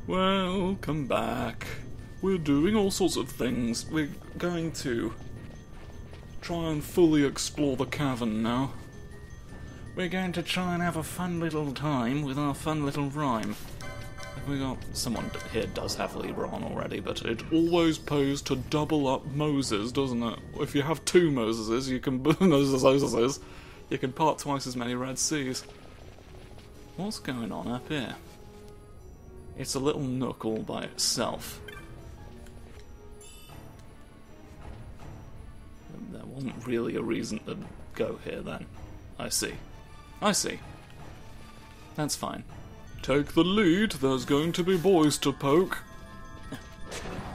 Welcome back. We're doing all sorts of things. We're going to try and fully explore the cavern now. We're going to try and have a fun little time with our fun little rhyme. Have we got... someone here does have Libra on already, but it always pays to double up Moses, doesn't it? If you have two Moseses, you can... Moseses, you can part twice as many Red Seas. What's going on up here? It's a little nook all by itself. There wasn't really a reason to go here then. I see. I see. That's fine. Take the lead, there's going to be boys to poke.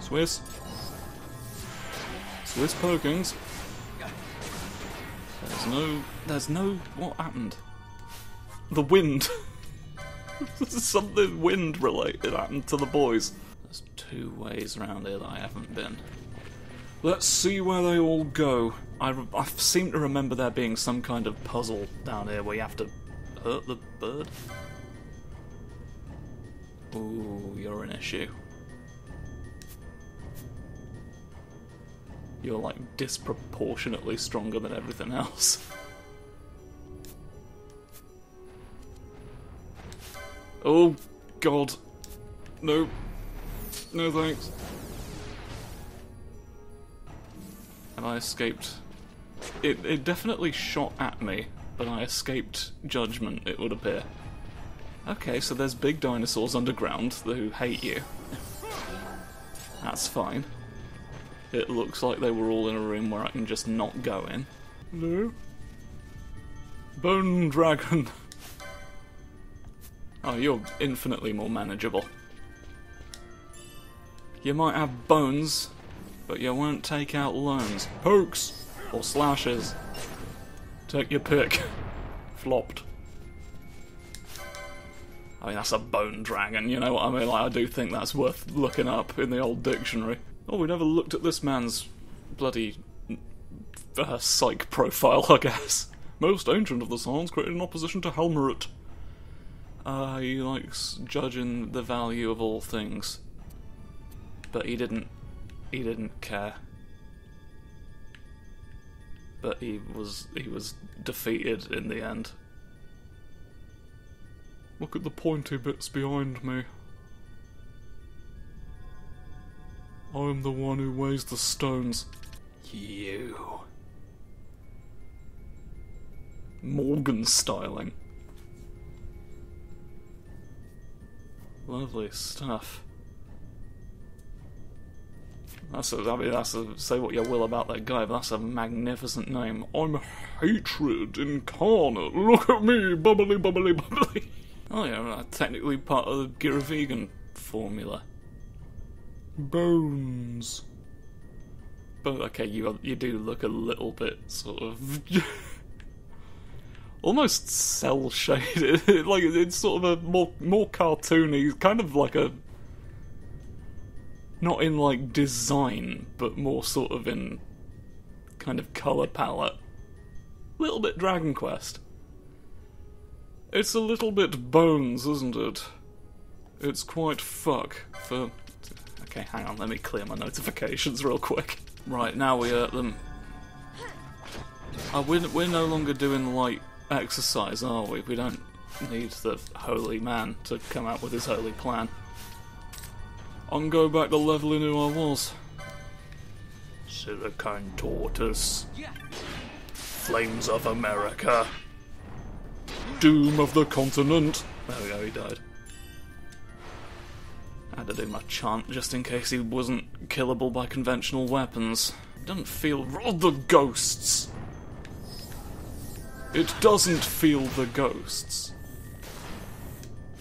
Swiss. Swiss pokings. There's no... what happened? The wind. Something wind related happened to the boys. There's two ways around here that I haven't been. Let's see where they all go. I seem to remember there being some kind of puzzle down here where you have to hurt the bird. Ooh, you're an issue. You're like disproportionately stronger than everything else. Oh, God. No. No thanks. And I escaped. It definitely shot at me, but I escaped judgment, it would appear. Okay, so there's big dinosaurs underground who hate you. That's fine. It looks like they were all in a room where I can just not go in. Hello? Bone dragon. Oh, you're infinitely more manageable. You might have bones, but you won't take out loans. Pokes! Or slashes. Take your pick. Flopped. I mean, that's a bone dragon, you know what I mean? Like, I do think that's worth looking up in the old dictionary. Oh, we never looked at this man's bloody psych profile, I guess. Most ancient of the songs created in opposition to Helmerut. He likes judging the value of all things. But he didn't care. But he was defeated in the end. Look at the pointy bits behind me. I am the one who weighs the stones. You. Morgan styling. Lovely stuff. Say what you will about that guy, but that's a magnificent name. I'm hatred incarnate. Look at me, bubbly, bubbly, bubbly. Oh yeah, well, technically part of the Giravegan formula. Bones. But okay, you do look a little bit sort of almost cell shaded. Like it's sort of a more cartoony, kind of like a not in like design, but more sort of in kind of colour palette. Little bit Dragon Quest. It's a little bit Bones, isn't it? It's quite fuck for... Okay, hang on, let me clear my notifications real quick. Right, now we hurt them. Oh, we're no longer doing light exercise, are we? We don't need the holy man to come out with his holy plan. I can go back to leveling who I was. Silicon Tortoise. Flames of America. Doom of the continent. There we go, he died. I had to do my chant just in case he wasn't killable by conventional weapons. It doesn't feel... Oh, the ghosts! It doesn't feel the ghosts.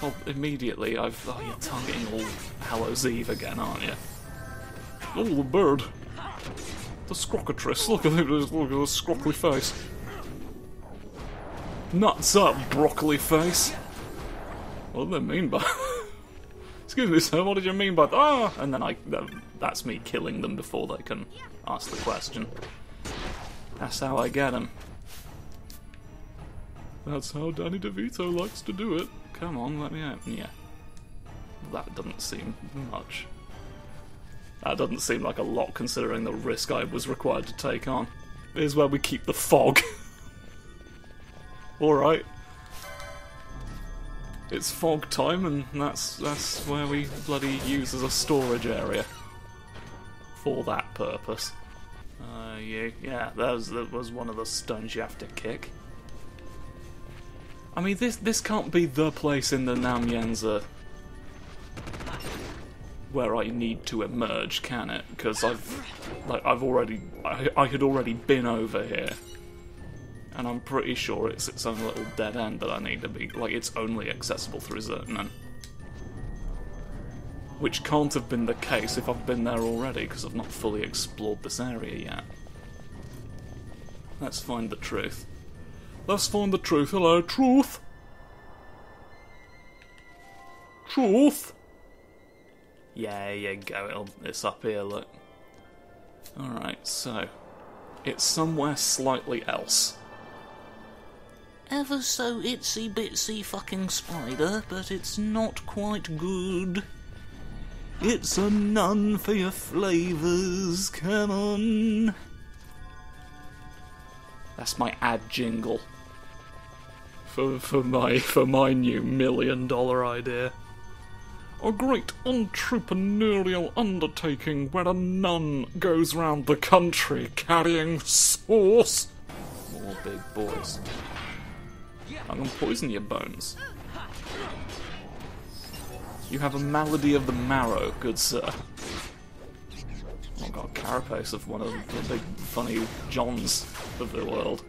Well, immediately oh, you're targeting All Hallows Eve again, aren't you? Oh, the bird. The scrockatrice. Look at this scroccly face. Nuts up, broccoli face. What do they mean by... Excuse me, sir, what did you mean by... Ah! And then that's me killing them before they can ask the question. That's how I get them. That's how Danny DeVito likes to do it. Come on, let me open you. That doesn't seem much. That doesn't seem like a lot considering the risk I was required to take on. Here's where we keep the fog. Alright. It's fog time, and that's where we bloody use as a storage area. For that purpose. Yeah, that was one of the stones you have to kick. I mean, this can't be the place in the Namyenza where I need to emerge, can it? Because I had already been over here, and I'm pretty sure it's its own little dead end that I need to be, like, it's only accessible through Zodiac. Which can't have been the case if I've been there already, because I've not fully explored this area yet. Let's find the truth. Let's find the truth. Hello, truth! Truth! Yeah, you go, it's up here, look. Alright, so... it's somewhere slightly else. Ever so itsy bitsy fucking spider, but it's not quite good. It's a nun for your flavours, come on. That's my ad jingle. For my new $1 million idea. A great entrepreneurial undertaking where a nun goes round the country carrying sauce. More big boys. I'm gonna poison your bones. You have a malady of the marrow, good sir. I've got a carapace of one of the big funny Johns of the world.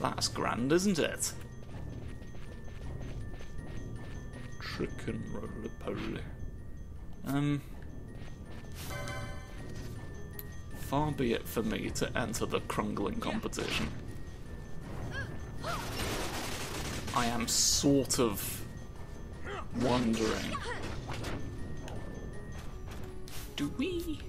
That's grand, isn't it? Chicken roly-poly. Far be it for me to enter the crungling competition. I am sort of wondering... do we...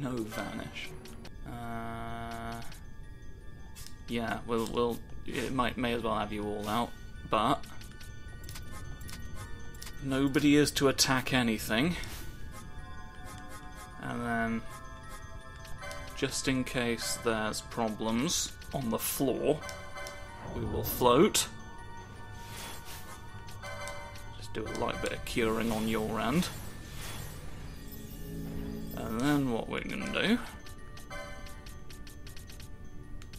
know Vanish? Yeah, it may as well have you all out, but... nobody is to attack anything. And then... just in case there's problems on the floor, we will float. Just do a light bit of curing on your end. And then what we're gonna do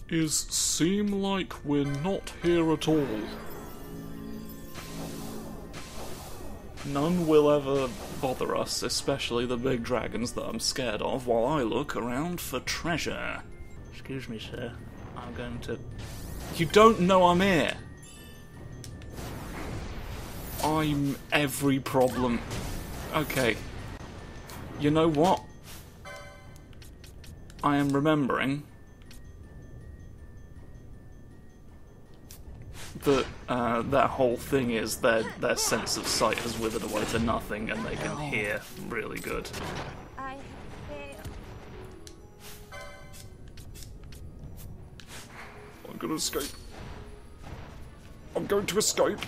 is seem like we're not here at all. None will ever bother us, especially the big dragons that I'm scared of, while I look around for treasure. Excuse me, sir. I'm going to... You don't know I'm here! I'm every problem... Okay. You know what? I am remembering that that whole thing is their sense of sight has withered away to nothing, and they can hear really good. I failed. I'm gonna escape. I'm going to escape.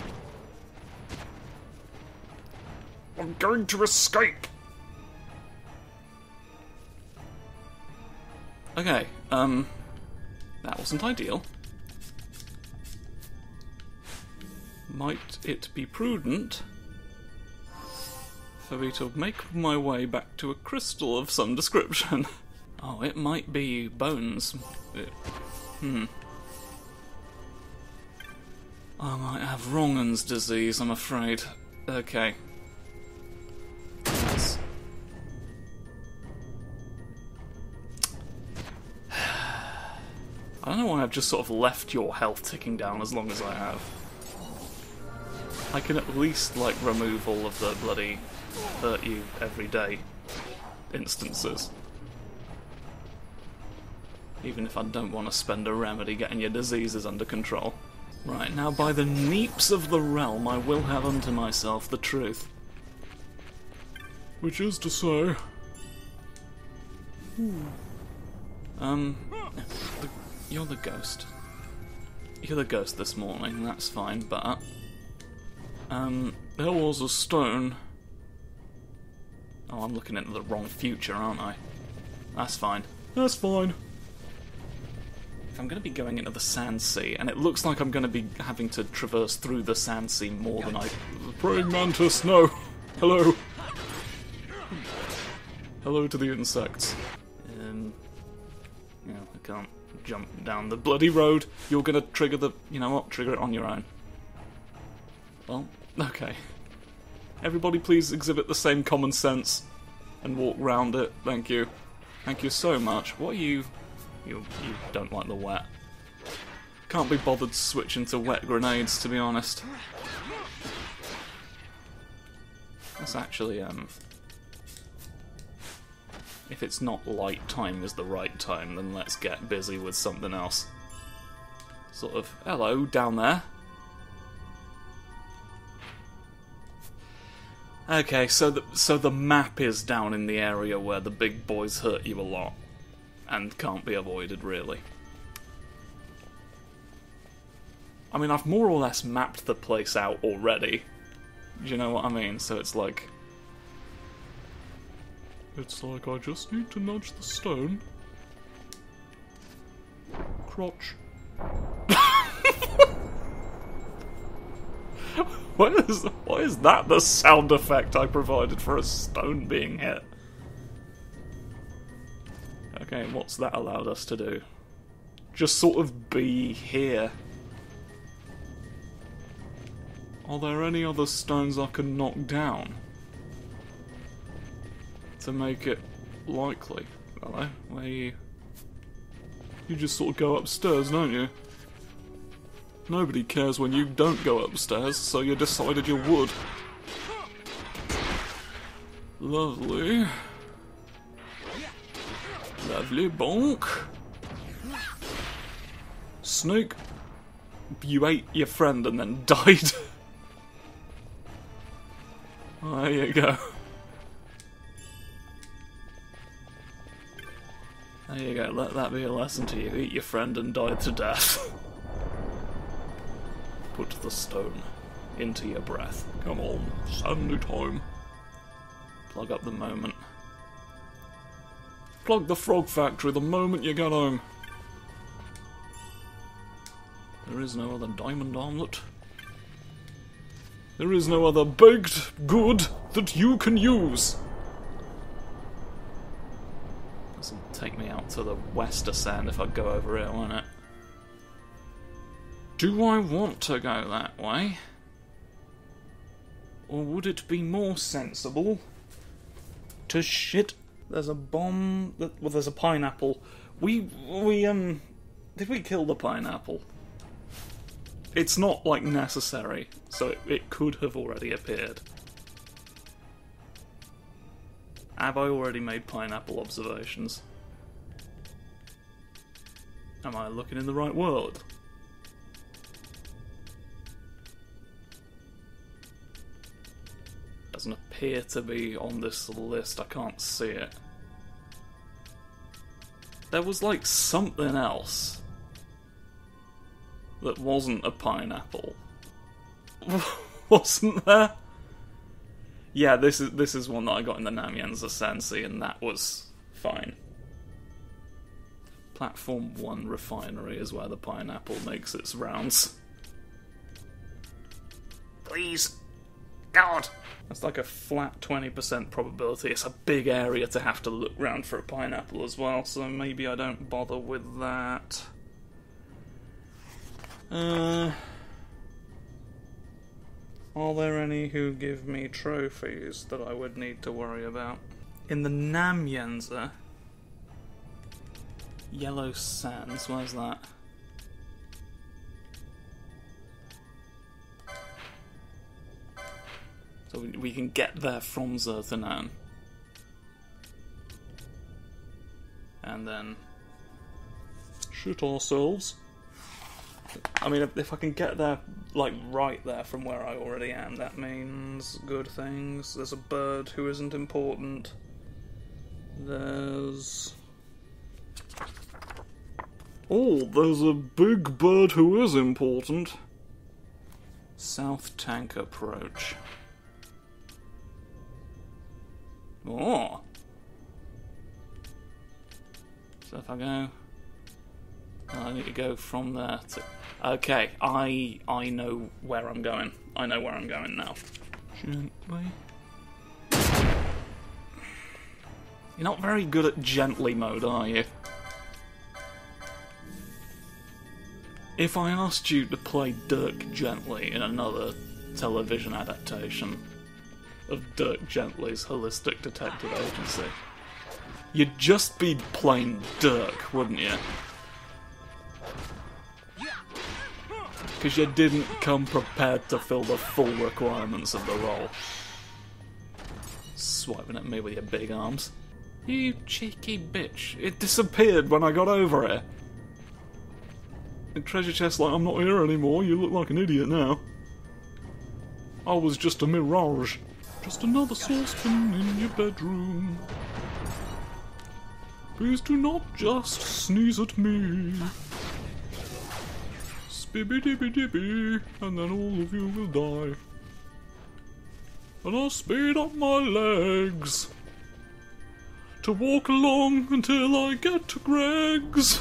I'm going to escape. Okay, that wasn't ideal. Might it be prudent for me to make my way back to a crystal of some description? Oh, it might be bones. I might have Wrongen's disease, I'm afraid. Okay. Yes. I don't know why I've just sort of left your health ticking down as long as I have. I can at least, like, remove all of the bloody hurt you every day instances. Even if I don't want to spend a remedy getting your diseases under control. Right, now by the neeps of the realm I will have unto myself the truth. Which is to say... You're the ghost. You're the ghost this morning, that's fine, but... there was a stone... Oh, I'm looking into the wrong future, aren't I? That's fine. That's fine. If I'm going to be going into the Sand Sea, and it looks like I'm going to be having to traverse through the Sand Sea more than I... Praying mantis, no! Hello! Hello to the insects. Yeah, I can't jump down the bloody road. You're going to trigger the... You know what? Trigger it on your own. Well, okay. Everybody please exhibit the same common sense and walk round it. Thank you. Thank you so much. What are you... You don't like the wet. Can't be bothered switching to wet grenades, to be honest. That's actually, if it's not light time is the right time, then let's get busy with something else. Sort of, hello, down there. Okay, so the map is down in the area where the big boys hurt you a lot. And can't be avoided, really. I mean, I've more or less mapped the place out already. Do you know what I mean? So it's like... It's like I just need to nudge the stone. Crotch. Why is that the sound effect I provided for a stone being hit? Okay, what's that allowed us to do? Just sort of be here. Are there any other stones I can knock down? To make it likely? Hello? Where are you? You just sort of go upstairs, don't you? Nobody cares when you don't go upstairs, so you decided you would. Lovely. Lovely bonk. Snake, you ate your friend and then died. There you go. There you go, let that be a lesson to you. Eat your friend and die to death. Put the stone into your breath. Come on, sandy time. Plug up the moment. Plug the frog factory the moment you get home. There is no other diamond omelette. There is no other baked good that you can use. This will take me out to the Wester Sand if I go over here, won't it? Do I want to go that way? Or would it be more sensible to shit? There's a bomb. Well, there's a pineapple. Did we kill the pineapple? It's not, like, necessary, so it could have already appeared. Have I already made pineapple observations? Am I looking in the right world? Doesn't appear to be on this list, I can't see it. There was like something else that wasn't a pineapple. Wasn't there? Yeah, this is one that I got in the Namienza Sensi, and that was fine. Platform 1 refinery is where the pineapple makes its rounds. Please. God! That's like a flat 20% probability. It's a big area to have to look round for a pineapple as well, so maybe I don't bother with that. Are there any who give me trophies that I would need to worry about? In the Namienza Yellow Sands, where's that? So we can get there from Zertanan. And then shoot ourselves. I mean, if I can get there, like, right there from where I already am, that means good things. There's a bird who isn't important. There's... Oh, there's a big bird who is important. South Tank approach. Oh. So if I go... I need to go from there to... Okay, I know where I'm going. I know where I'm going now. Gently. You're not very good at gently mode, are you? If I asked you to play Dirk Gently in another television adaptation of Dirk Gently's Holistic Detective Agency, you'd just be plain Dirk, wouldn't you? Because you didn't come prepared to fill the full requirements of the role. Swiping at me with your big arms. You cheeky bitch. It disappeared when I got over it. The treasure chest like, I'm not here anymore, you look like an idiot now. I was just a mirage. Just another saucepan in your bedroom. Please do not just sneeze at me. Spibby-dibby-dibby, and then all of you will die. And I'll speed up my legs to walk along until I get to Greg's.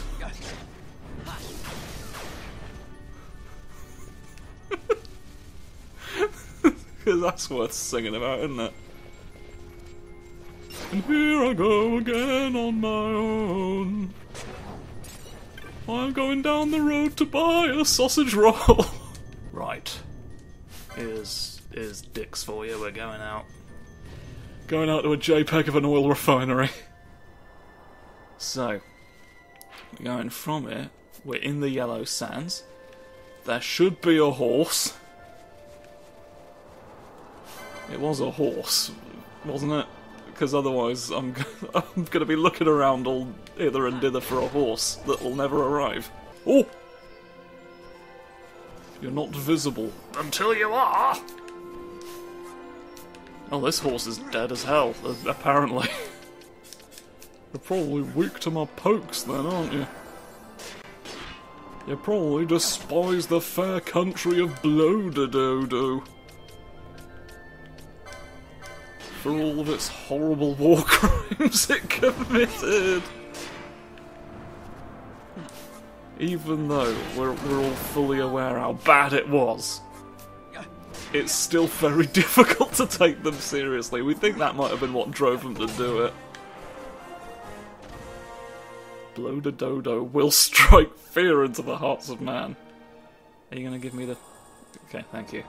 Because that's worth singing about, isn't it? And here I go again on my own. I'm going down the road to buy a sausage roll. Right. Here's dicks for you, we're going out. Going out to a JPEG of an oil refinery. So, we're going from it, we're in the Yellow Sands. There should be a horse. It was a horse, wasn't it? Because otherwise I'm going to be looking around all hither and dither for a horse that will never arrive. Oh! You're not visible. Until you are! Oh, this horse is dead as hell, apparently. You're probably weak to my pokes then, aren't you? You probably despise the fair country of Blodadodo. For all of its horrible war crimes it committed. Even though we're all fully aware how bad it was, it's still very difficult to take them seriously. We think that might have been what drove them to do it. Blodadodo will strike fear into the hearts of man. Are you going to give me the... Okay, thank you.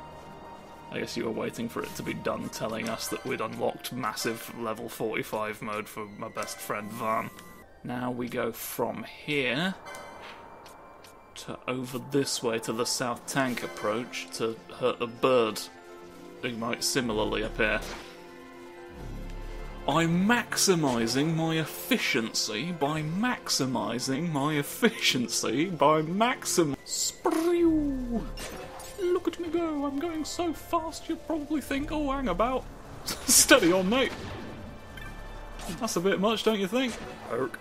I guess you were waiting for it to be done telling us that we'd unlocked massive level 45 mode for my best friend Van. Now we go from here to over this way to the South Tank approach to hurt a bird who might similarly appear. I'm maximising my efficiency by maximising my efficiency by Sprew! Look at me go, I'm going so fast you'd probably think, oh, hang about. Steady on, mate. That's a bit much, don't you think? Erk.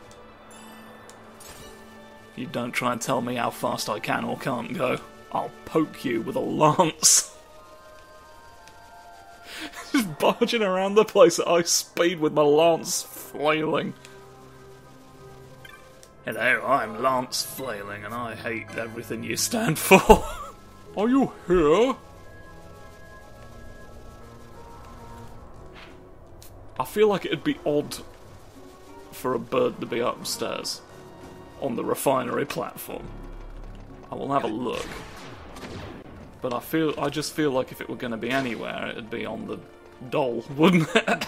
You don't try and tell me how fast I can or can't go. I'll poke you with a lance. Just barging around the place at high speed with my lance flailing. Hello, I'm Lance Flailing and I hate everything you stand for. Are you here? I feel like it'd be odd for a bird to be upstairs on the refinery platform. I will have a look. But I just feel like if it were going to be anywhere, it'd be on the doll, wouldn't it?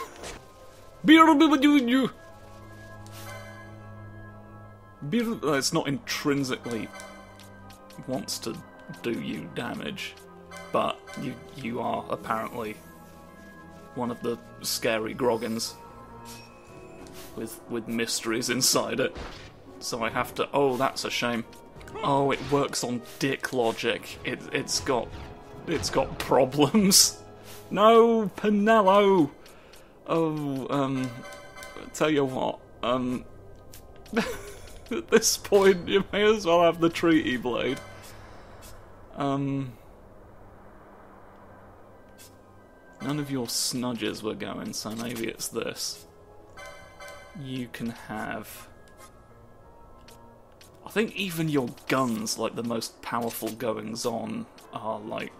It's not intrinsically wants to do you damage, but you are apparently one of the scary Groggins with mysteries inside it. So I have to... Oh, that's a shame. Oh, it works on dick logic. It's got problems. No, Pinello. Oh, tell you what. At this point, you may as well have the treaty blade. None of your snudges were going, so maybe it's this. You can have... I think even your guns, like the most powerful goings-on, are like...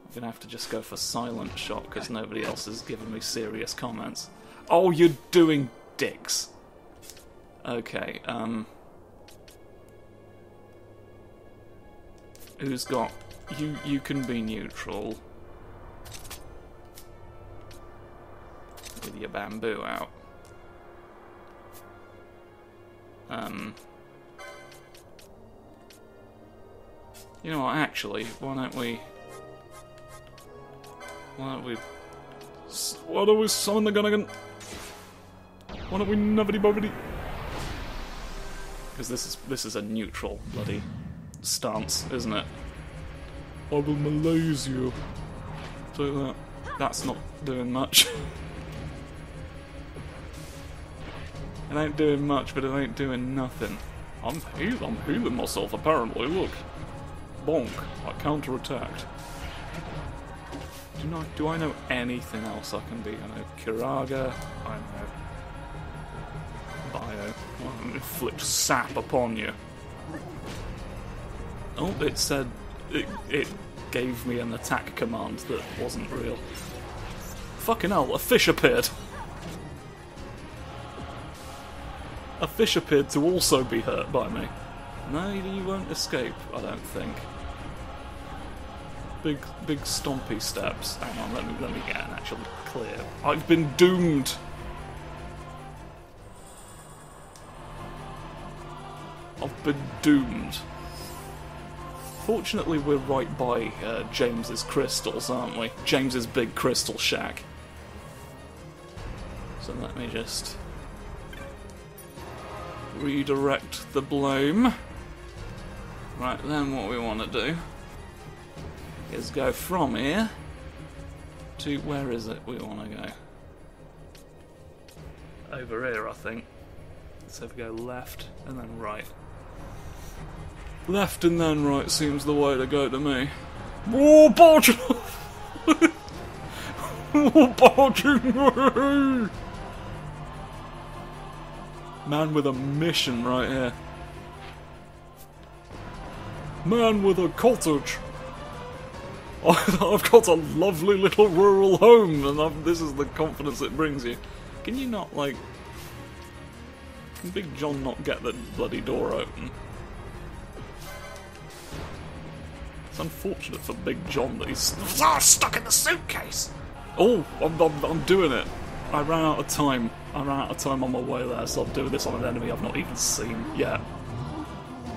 I'm gonna have to just go for silent shot, because nobody else has given me serious comments. Oh, you're doing dicks. Okay, who's got... You can be neutral. With your bamboo out. You know what, actually, why don't we summon the gun again? Why don't we nubbity bobbity? Because this is a neutral bloody stance, isn't it? I will malaise you. Take that. That's not doing much. It ain't doing much, but it ain't doing nothing. I'm healing myself, apparently, look. Bonk. I counter-attacked. Do I know anything else I can be? I know Kiraga, I know Bio. I'll inflict sap upon you. Oh, it said... It gave me an attack command that wasn't real. Fucking hell, a fish appeared! A fish appeared to also be hurt by me. No, you won't escape, I don't think. Big stompy steps. Hang on, let me get an actual clear. I've been doomed! I've been doomed. Fortunately, we're right by James's crystals, aren't we? James's big crystal shack. So let me just redirect the blame. Right, then what we want to do is go from here to... where is it we want to go? Over here, I think. So if we go left and then right. Left and then right seems the way to go to me. Oh, barging! Oh, barging! Man with a mission right here. Man with a cottage. I've got a lovely little rural home, and this is the confidence it brings you. Can you not, like... Can Big John not get the bloody door open? It's unfortunate for Big John that he's stuck in the suitcase! Oh, I'm doing it. I ran out of time. I ran out of time on my way there, so I'm doing this on an enemy I've not even seen yet.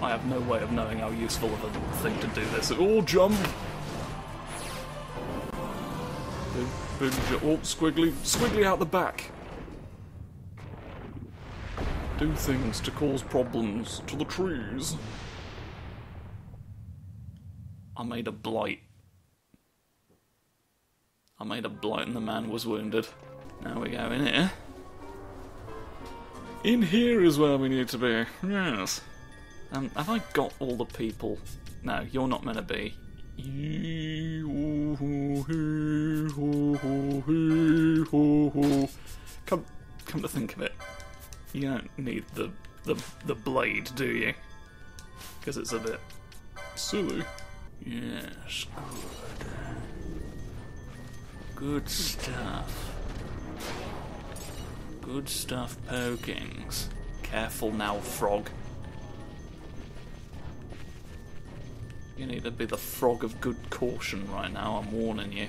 I have no way of knowing how useful of a thing to do this. Oh, jump! Big jump. Oh, squiggly out the back. Do things to cause problems to the trees. I made a blight. I made a blight and the man was wounded. Now we go in here. In here is where we need to be. Yes. Have I got all the people? No, you're not meant to be. Come to think of it, you don't need the blade, do you? Because it's a bit silly. Yes, good. Good stuff. Good stuff, Pokings. Careful now, frog. You need to be the frog of good caution right now, I'm warning you.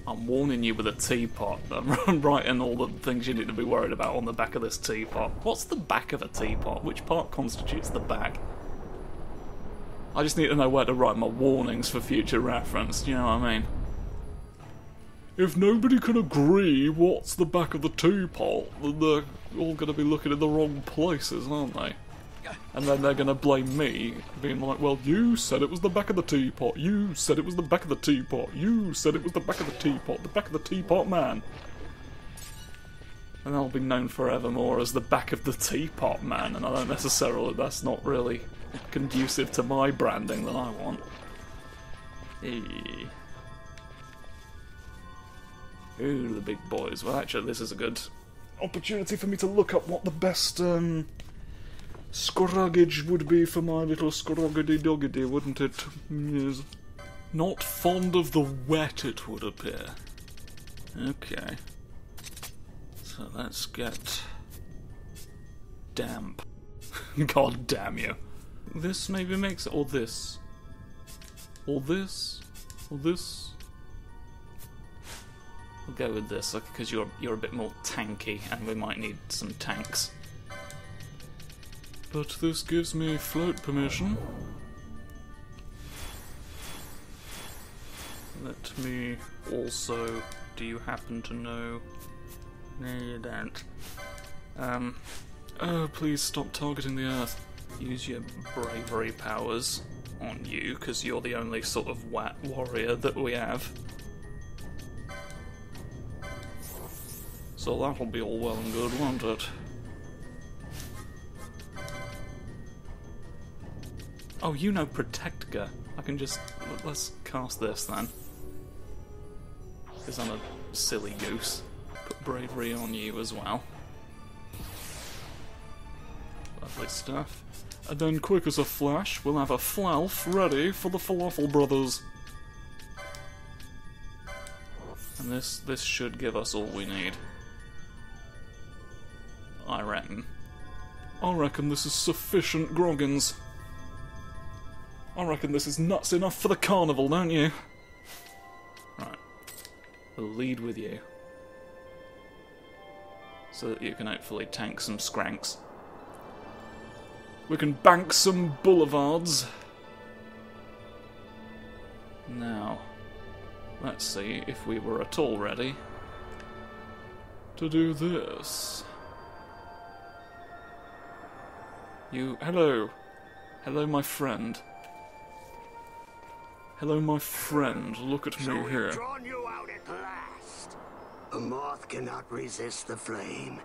I'm warning you with a teapot. I'm writing all the things you need to be worried about on the back of this teapot. What's the back of a teapot? Which part constitutes the back? I just need to know where to write my warnings for future reference, do you know what I mean? If nobody can agree what's the back of the teapot, then they're all going to be looking in the wrong places, aren't they? And then they're going to blame me, being like, well, you said it was the back of the teapot, you said it was the back of the teapot, you said it was the back of the teapot man. And I'll be known forevermore as the back of the teapot man, and I don't necessarily, that's not really conducive to my branding that I want. Eee. Ooh, the big boys. Well, actually, this is a good opportunity for me to look up what the best scroggage would be for my little scroggedy-doggedy, wouldn't it? Yes. Not fond of the wet, it would appear. Okay. So let's get damp. God damn you. This maybe makes it, or this. Or this. Or this. We'll go with this, because you're a bit more tanky, and we might need some tanks. But this gives me float permission. Let me also... Do you happen to know... No, you don't. Oh, please stop targeting the Earth. Use your bravery powers on you, because you're the only sort of warrior that we have. So that'll be all well and good, won't it? Oh, you know Protectga. I can just... Let's cast this then. Because I'm a silly goose. Put bravery on you as well. Lovely stuff. And then, quick as a flash, we'll have a flalf ready for the Falafel Brothers. And this should give us all we need. I reckon. I reckon this is sufficient groggins. I reckon this is nuts enough for the carnival, don't you? Right. We'll lead with you. So that you can hopefully tank some scranks. We can bank some boulevards. Now, let's see if we were at all ready to do this. You... Hello. Hello, my friend. Hello, my friend. Look at me here. We've drawn you out at last. A moth cannot resist the flame.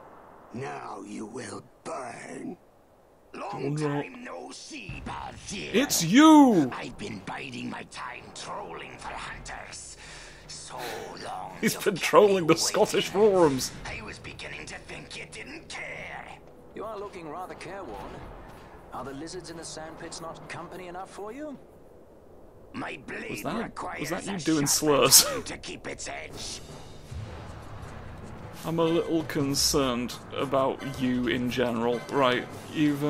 Now you will burn. Long time no see, Balthier. It's you! I've been biding my time trolling for hunters. So long. He's been trolling the Scottish forums. I was beginning to think you didn't care. You are looking rather careworn. Are the lizards in the sandpits not company enough for you? My blade Was that requires you a doing sharper slurs? tongue to keep its edge. I'm a little concerned about you in general. Right, you've,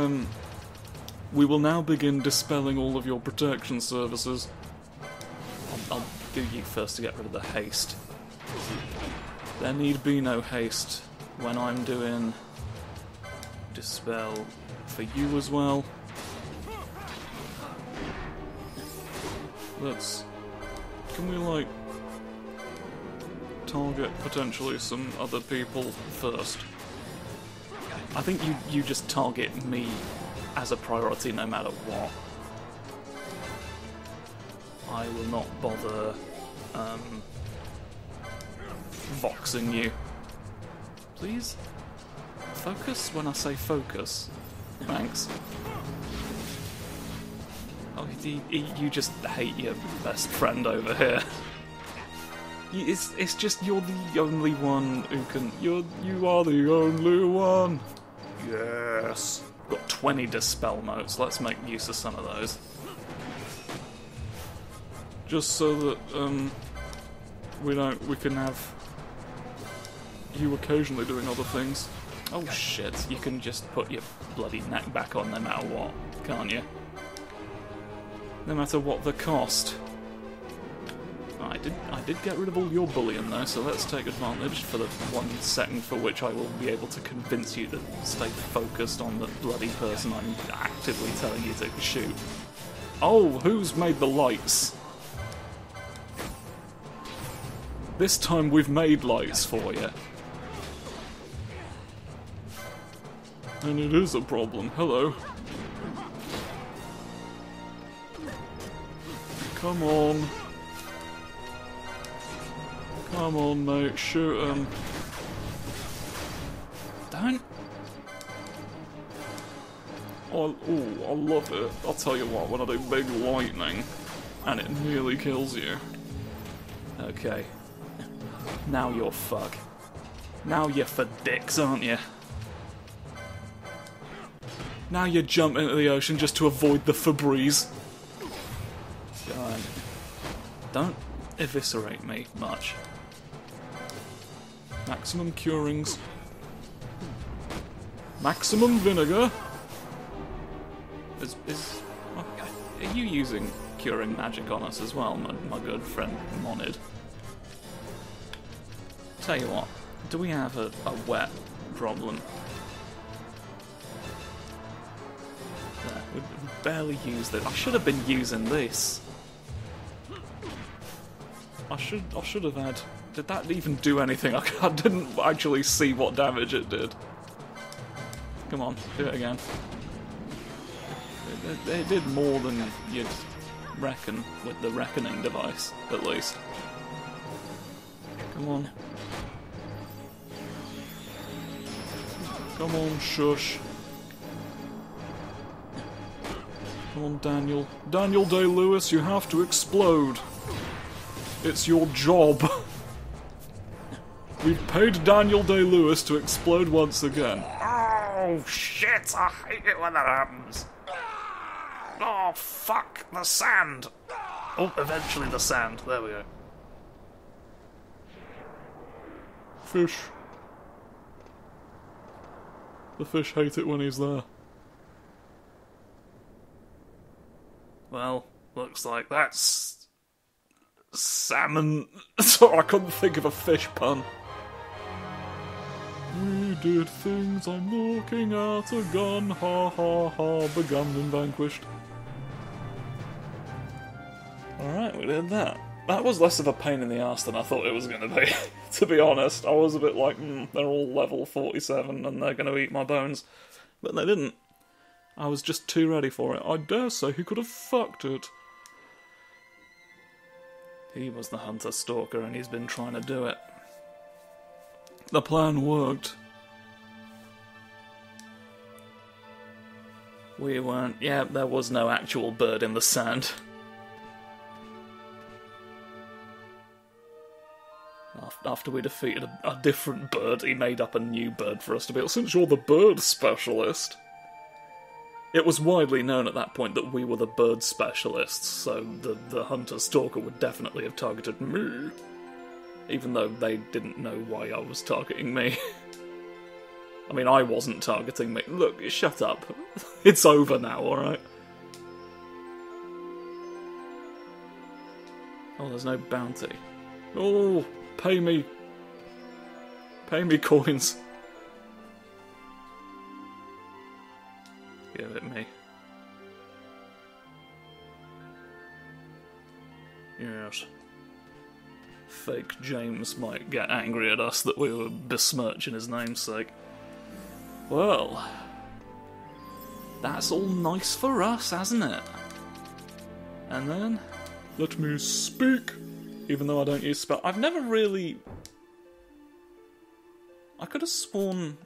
we will now begin dispelling all of your protection services. I'll do you first to get rid of the haste. There need be no haste when I'm doing dispel for you as well. Can we, like, target potentially some other people first? I think you just target me as a priority no matter what. I will not bother voxing you. Please? Focus when I say focus. Thanks. Oh, you just hate your best friend over here. It's just you're the only one who can... You are the only one. Yes. Got 20 dispel motes. Let's make use of some of those. Just so that we can have you occasionally doing other things. Oh shit! You can just put your bloody neck back on no matter what, can't you? No matter what the cost. I did get rid of all your bullion though, so let's take advantage for the 1 second for which I will be able to convince you to stay focused on the bloody person I'm actively telling you to shoot. Oh, who's made the lights? This time we've made lights for you. And it is a problem. Hello. Come on. Come on, mate. Shoot him. Don't. Oh, I love it. I'll tell you what, when I do big lightning, and it nearly kills you. Okay. Now you're fucked. Now you're for dicks, aren't you? Now you jump into the ocean just to avoid the Febreze. God. Don't eviscerate me much. Maximum curings. Maximum vinegar. Are you using curing magic on us as well, my good friend Monid? Tell you what, do we have a wet problem? Yeah, we barely used it. I should have been using this. I should have had. Did that even do anything? I didn't actually see what damage it did. Come on, do it again. It did more than you'd reckon with the reckoning device, at least. Come on. Come on, shush. Come on, Daniel. Daniel Day-Lewis, you have to explode. It's your job. We've paid Daniel Day-Lewis to explode once again. Oh, shit! I hate it when that happens. Oh, fuck! The sand! Oh, eventually the sand. There we go. Fish. The fish hate it when he's there. Well, looks like that's... salmon. Sorry, I couldn't think of a fish pun. We did things, I'm looking at a gun, ha ha ha, begun and vanquished. Alright, we did that. That was less of a pain in the arse than I thought it was going to be, to be honest. I was a bit like, they're all level 47 and they're going to eat my bones. But they didn't. I was just too ready for it. I dare say he could have fucked it. He was the hunter-stalker and he's been trying to do it. The plan worked. We weren't... yeah, there was no actual bird in the sand. After we defeated a different bird, he made up a new bird for us to be able... Since you're the bird specialist... It was widely known at that point that we were the bird specialists, so the hunter-stalker would definitely have targeted me. Even though they didn't know why I was targeting me. I mean, I wasn't targeting me. Look, shut up. It's over now, alright? Oh, there's no bounty. Oh, pay me. Pay me coins. Give it me. Yes. Fake James might get angry at us that we were besmirching his namesake. Well, that's all nice for us, hasn't it? And then, let me speak, even though I don't use spell. I've never really... I could have sworn...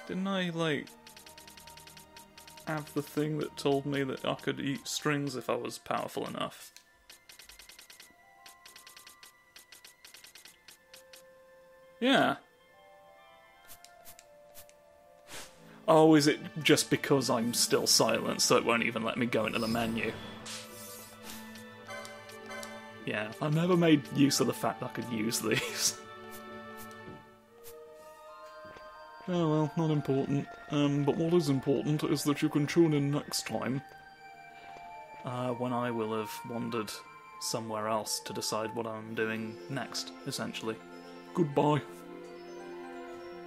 Didn't I, like, have the thing that told me that I could eat strings if I was powerful enough? Yeah. Oh, is it just because I'm still silent, so it won't even let me go into the menu? Yeah, I never made use of the fact I could use these. Oh well, not important. But what is important is that you can tune in next time. When I will have wandered somewhere else to decide what I'm doing next, essentially. Goodbye.